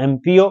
MPO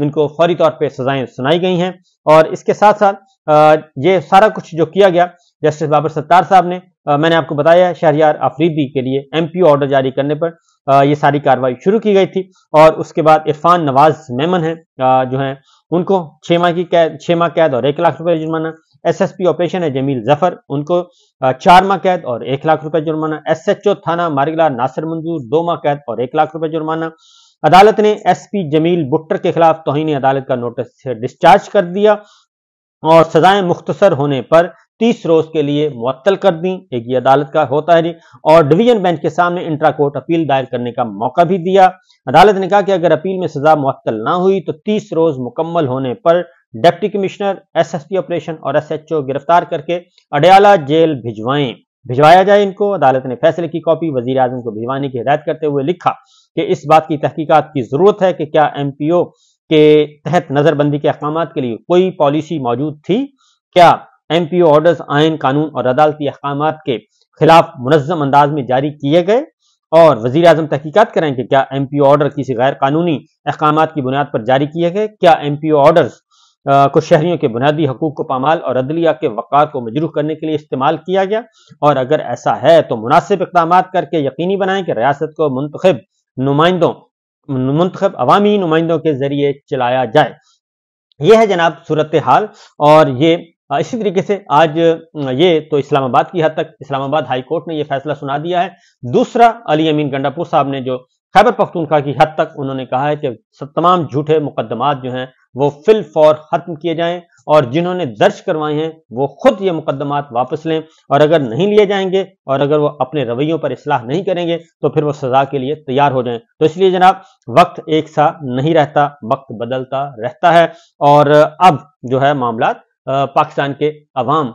ان کو فوری طور پہ سزائیں سنائی گئی ہیں۔ اور اس کے ساتھ ساتھ یہ سارا کچھ جو کیا گیا جسٹس بابر ستار صاحب نے، میں نے آپ کو بتایا شہریار آفریدی کے لیے MP آرڈر جاری کرنے پر یہ ساری کارروائی شروع کی گئی تھی۔ اور اس کے بعد عرفان نواز میمن ہیں جو ہیں ان کو 6 ماہ قید اور 1 لاکھ روپے جرمانہ، SSP آپریشن ہے جمیل ظفر، ان کو 4 ماہ قید اور 1 لاکھ روپے جرمانہ، SHO تھانہ مارگلا ناصر منظور 2 ماہ قید اور 1 لاکھ روپے جرمانہ۔ عدالت نے SP جمیل بٹر کے خلاف توہین عدالت کا نوٹس ڈسچارج کر دیا اور سزائیں مختصر ہونے پر 30 روز کے لیے معطل کر دیں، ایک یہ عدالت کا ہوتا ہے جی۔ اور ڈویژن بینچ کے سامنے انٹرا کورٹ اپیل دائر کرنے کا موقع بھی دیا۔ عدالت نے کہا کہ اگر اپیل میں سزا معطل نہ ہوئی تو 30 روز مکمل ہونے پر ڈپٹی کمشنر، SSP آپریشن اور SHO گرفتار کر کے اڈیالہ جیل بھجوایا جائے ان کو۔ عدالت نے فیصلے کی کاپی وزیر اعظم کو بھجوانے کی ہدایت کرتے ہوئے لکھا کہ اس بات کی تحقیقات کی ضرورت ہے کہ کیا MPO کے تحت نظر بندی کے احکامات کے لیے کوئی پالیسی موجود تھی، کیا MPO آرڈرز آئین قانون اور عدالتی احکامات کے خلاف منظم انداز میں جاری کیے گئے، اور وزیر اعظم تحقیقات کریں کہ کیا MPO آرڈر کسی غیر قانونی احکامات کی بنیاد پر جاری کیے گئے، کیا MPO آرڈرز کو شہریوں کے بنیادی حقوق کو پامال اور عدلیہ کے وقار کو مجروح کرنے کے لیے استعمال کیا گیا، اور اگر ایسا ہے تو مناسب اقدامات کر کے یقینی بنائیں کہ ریاست کو منتخب عوامی نمائندوں کے ذریعے چلایا جائے۔ یہ ہے جناب صورتحال، اور یہ اسی طریقے سے آج یہ تو اسلام آباد کی حد تک اسلام آباد ہائی کورٹ نے یہ فیصلہ سنا دیا ہے۔ دوسرا علی امین گنڈاپور صاحب نے جو خیبر پختونخوا کی حد تک انہوں نے کہا ہے کہ تمام جھوٹے مقدمات جو ہیں وہ فی الفور ختم کیے جائیں، اور جنہوں نے درج کروائے ہیں وہ خود یہ مقدمات واپس لیں، اور اگر نہیں لیے جائیں گے اور اگر وہ اپنے رویوں پر اصلاح نہیں کریں گے تو پھر وہ سزا کے لیے تیار ہو جائیں۔ تو اس لیے جناب وقت ایک سا نہیں رہتا، وقت بدلتا رہتا ہے، اور اب جو ہے معاملات پاکستان کے عوام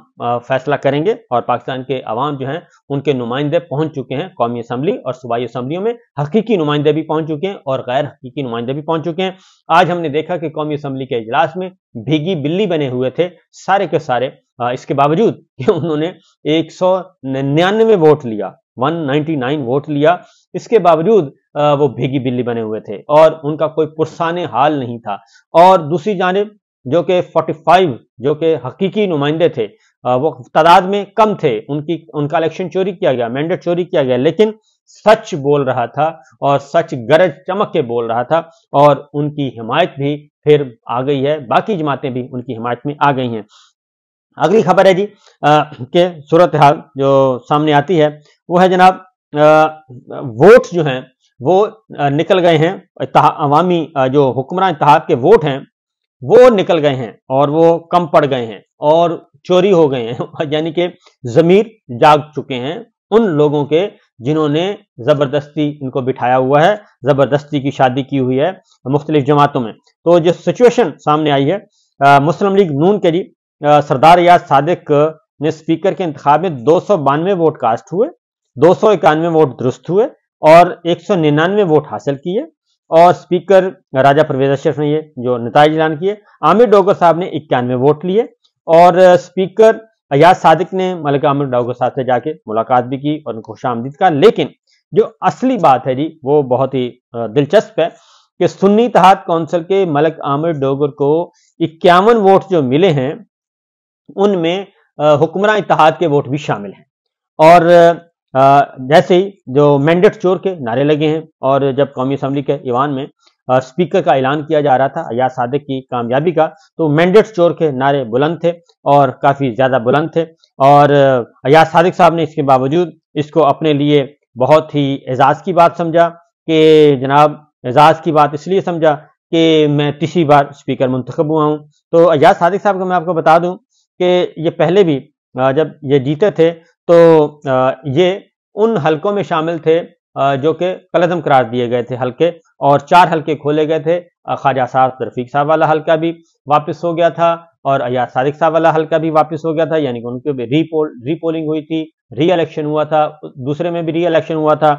فیصلہ کریں گے، اور پاکستان کے عوام جو ہیں ان کے نمائندے پہنچ چکے ہیں قومی اسمبلی اور صوبائی اسمبلیوں میں، حقیقی نمائندے بھی پہنچ چکے ہیں اور غیر حقیقی نمائندے بھی پہنچ چکے ہیں۔ آج ہم نے دیکھا کہ قومی اسمبلی کے اجلاس میں بھیگی بلی بنے ہوئے تھے سارے کے سارے، اس کے باوجود کہ انہوں نے 199 ووٹ لیا، 199 ووٹ لیا، اس کے باوجود وہ بھیگی بلی بنے ہوئے تھے اور ان کا کوئی پرسان حال نہیں تھا۔ اور دوسری جانب جو کہ 45 جو کہ حقیقی نمائندے تھے وہ تعداد میں کم تھے، ان کا الیکشن چوری کیا گیا، مینڈیٹ چوری کیا گیا، لیکن سچ بول رہا تھا اور سچ گرج چمک کے بول رہا تھا، اور ان کی حمایت بھی پھر آ گئی ہے، باقی جماعتیں بھی ان کی حمایت میں آ گئی ہیں۔ اگلی خبر ہے جی کہ صورتحال جو سامنے آتی ہے وہ ہے جناب ووٹ جو ہیں وہ نکل گئے ہیں، عوامی جو حکمراں اتحاد کے ووٹ ہیں وہ نکل گئے ہیں اور وہ کم پڑ گئے ہیں اور چوری ہو گئے ہیں، یعنی کہ ضمیر جاگ چکے ہیں ان لوگوں کے جنہوں نے زبردستی ان کو بٹھایا ہوا ہے، زبردستی کی شادی کی ہوئی ہے مختلف جماعتوں میں۔ تو جو سچویشن سامنے آئی ہے، مسلم لیگ نون کے جی سردار ریاض صادق نے اسپیکر کے انتخاب میں 292 ووٹ کاسٹ ہوئے، 291 ووٹ درست ہوئے اور 199 ووٹ حاصل کیے، اور اسپیکر راجہ پرویز اشرف نے یہ جو نتائج اعلان کیے۔ عامر ڈوگر صاحب نے 91 ووٹ لیے، اور اسپیکر ایاز صادق نے ملکہ عامر ڈوگر صاحب سے جا کے ملاقات بھی کی اور ان کو خوش آمدید کہا۔ لیکن جو اصلی بات ہے جی وہ بہت ہی دلچسپ ہے کہ سنی اتحاد کونسل کے ملک عامر ڈوگر کو 51 ووٹ جو ملے ہیں ان میں حکمراں اتحاد کے ووٹ بھی شامل ہیں، اور جیسے ہی جو مینڈیٹ چور کے نعرے لگے ہیں، اور جب قومی اسمبلی کے ایوان میں اسپیکر کا اعلان کیا جا رہا تھا ایاز صادق کی کامیابی کا، تو مینڈیٹ چور کے نعرے بلند تھے اور کافی زیادہ بلند تھے، اور ایاز صادق صاحب نے اس کے باوجود اس کو اپنے لیے بہت ہی اعزاز کی بات سمجھا کہ جناب اعزاز کی بات اس لیے سمجھا کہ میں تیسری بار اسپیکر منتخب ہوا ہوں۔ تو ایاز صادق صاحب کو میں آپ کو بتا دوں کہ یہ پہلے بھی جب یہ جیتے تھے تو یہ ان حلقوں میں شامل تھے جو کہ کالعدم قرار دیے گئے تھے حلقے، اور 4 حلقے کھولے گئے تھے۔ خواجہ اسرار رفیق صاحب والا حلقہ بھی واپس ہو گیا تھا، اور ایاز صادق صاحب والا حلقہ بھی واپس ہو گیا تھا، یعنی کہ ان کے بھی ری پولنگ ہوئی تھی، ری الیکشن ہوا تھا، دوسرے میں بھی ری الیکشن ہوا تھا،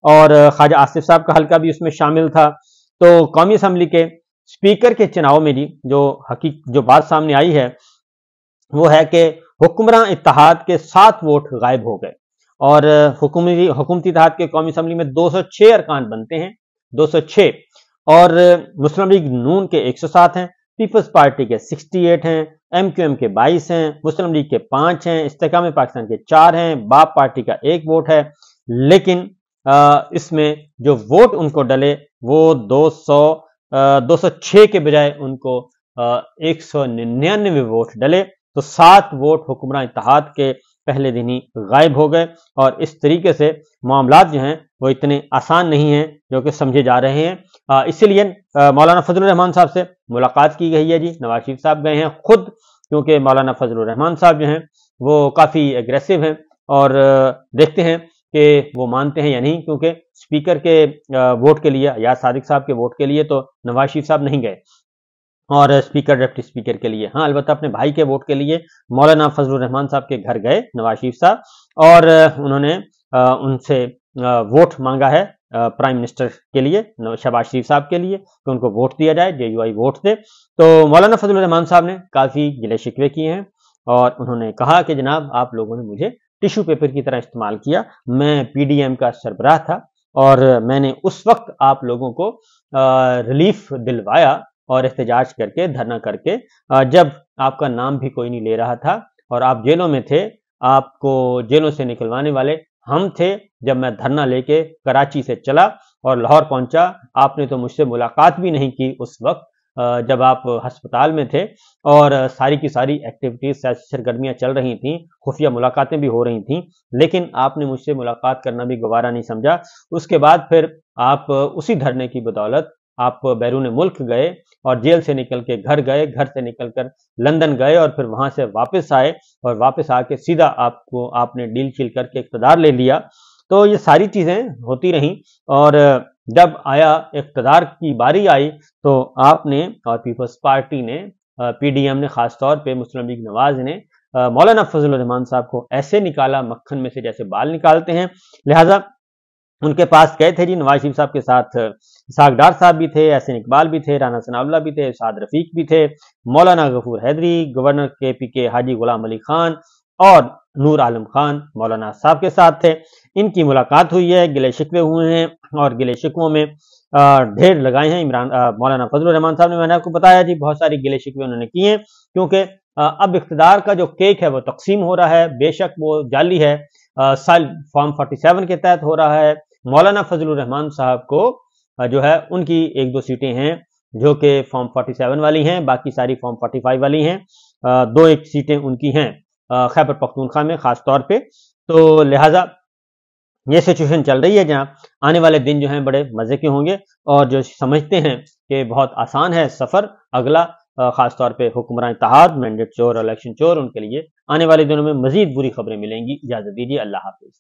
اور خواجہ آصف صاحب کا حلقہ بھی اس میں شامل تھا۔ تو قومی اسمبلی کے اسپیکر کے چناؤ میں جی جو بات سامنے آئی ہے وہ ہے کہ حکمراں اتحاد کے 7 ووٹ غائب ہو گئے، اور حکومتی اتحاد کے قومی اسمبلی میں 206 ارکان بنتے ہیں، 206، اور مسلم لیگ نون کے 107 ہیں، پیپلز پارٹی کے 68 ہیں، ایم کیو ایم کے 22 ہیں، مسلم لیگ کے 5 ہیں، استحکام پاکستان کے 4 ہیں، باپ پارٹی کا 1 ووٹ ہے، لیکن اس میں جو ووٹ ان کو ڈلے وہ 206 کے بجائے ان کو 199 ووٹ ڈلے، تو 7 ووٹ حکمراں اتحاد کے پہلے دن ہی غائب ہو گئے، اور اس طریقے سے معاملات جو ہیں وہ اتنے آسان نہیں ہیں جو کہ سمجھے جا رہے ہیں۔ اسی لیے مولانا فضل الرحمان صاحب سے ملاقات کی گئی ہے جی، نواز شریف صاحب گئے ہیں خود، کیونکہ مولانا فضل الرحمان صاحب جو ہیں وہ کافی اگریسو ہیں، اور دیکھتے ہیں کہ وہ مانتے ہیں یا نہیں، کیونکہ اسپیکر کے ووٹ کے لیے یا صادق صاحب کے ووٹ کے لیے تو نواز شریف صاحب نہیں گئے، اور اسپیکر ڈپٹی اسپیکر کے لیے ہاں البتہ اپنے بھائی کے ووٹ کے لیے مولانا فضل الرحمان صاحب کے گھر گئے نواز شریف صاحب، اور انہوں نے ان سے ووٹ مانگا ہے پرائم منسٹر کے لیے شہباز شریف صاحب کے لیے کہ ان کو ووٹ دیا جائے، جے یو آئی ووٹ دے۔ تو مولانا فضل الرحمان صاحب نے کافی گلے شکوے کیے ہیں، اور انہوں نے کہا کہ جناب آپ لوگوں نے مجھے ٹیشو پیپر کی طرح استعمال کیا، میں پی ڈی ایم کا سربراہ تھا، اور میں نے اس وقت آپ لوگوں کو ریلیف دلوایا اور احتجاج کر کے دھرنا کر کے، جب آپ کا نام بھی کوئی نہیں لے رہا تھا اور آپ جیلوں میں تھے، آپ کو جیلوں سے نکلوانے والے ہم تھے۔ جب میں دھرنا لے کے کراچی سے چلا اور لاہور پہنچا، آپ نے تو مجھ سے ملاقات بھی نہیں کی اس وقت جب آپ ہسپتال میں تھے، اور ساری کی ساری ایکٹیویٹیز سیاسی سرگرمیاں چل رہی تھیں، خفیہ ملاقاتیں بھی ہو رہی تھیں، لیکن آپ نے مجھ سے ملاقات کرنا بھی گوارا نہیں سمجھا۔ اس کے بعد پھر آپ اسی دھرنے کی بدولت آپ بیرون ملک گئے، اور جیل سے نکل کے گھر گئے، گھر سے نکل کر لندن گئے، اور پھر وہاں سے واپس آئے، اور واپس آ کے سیدھا آپ نے ڈیل چیل کر کے اقتدار لے لیا۔ تو یہ ساری چیزیں ہوتی رہیں، اور جب آیا اقتدار کی باری آئی تو آپ نے اور پیپلز پارٹی نے، پی ڈی ایم نے خاص طور پہ مسلم لیگ نواز نے مولانا فضل الرحمان صاحب کو ایسے نکالا مکھن میں سے جیسے بال نکالتے ہیں، لہٰذا ان کے پاس گئے تھے جی، نواز شریف صاحب کے ساتھ اسحاق ڈار صاحب بھی تھے، احسن اقبال بھی تھے، رانا ثناء اللہ بھی تھے، سعد رفیق بھی تھے، مولانا غفور حیدری، گورنر کے پی کے حاجی غلام علی خان، اور نور عالم خان مولانا صاحب کے ساتھ تھے۔ ان کی ملاقات ہوئی ہے، گلے شکوے ہوئے ہیں، اور گلے شکووں میں ڈھیر لگائے ہیں مولانا فضل الرحمان صاحب نے۔ میں نے آپ کو بتایا جی بہت ساری گلے شکوے انہوں نے کیے ہیں، کیونکہ اب اقتدار کا جو کیک ہے وہ تقسیم ہو رہا ہے، بے شک وہ جعلی ہے، فارم 47 کے تحت ہو رہا ہے۔ مولانا فضل الرحمان صاحب کو جو ہے ان کی 1-2 سیٹیں ہیں جو کہ فارم 47 والی ہیں، باقی ساری فارم 45 والی ہیں، 2-1 سیٹیں ان کی ہیں خیبر پختونخوا میں خاص طور پہ۔ تو لہٰذا یہ سچویشن چل رہی ہے جہاں آنے والے دن جو ہیں بڑے مزے کے ہوں گے، اور جو سمجھتے ہیں کہ بہت آسان ہے سفر اگلا، خاص طور پہ حکمراں اتحاد، مینڈیٹ چور، الیکشن چور، ان کے لیے آنے والے دنوں میں مزید بری خبریں ملیں گی۔ اجازت دیجیے، اللہ حافظ۔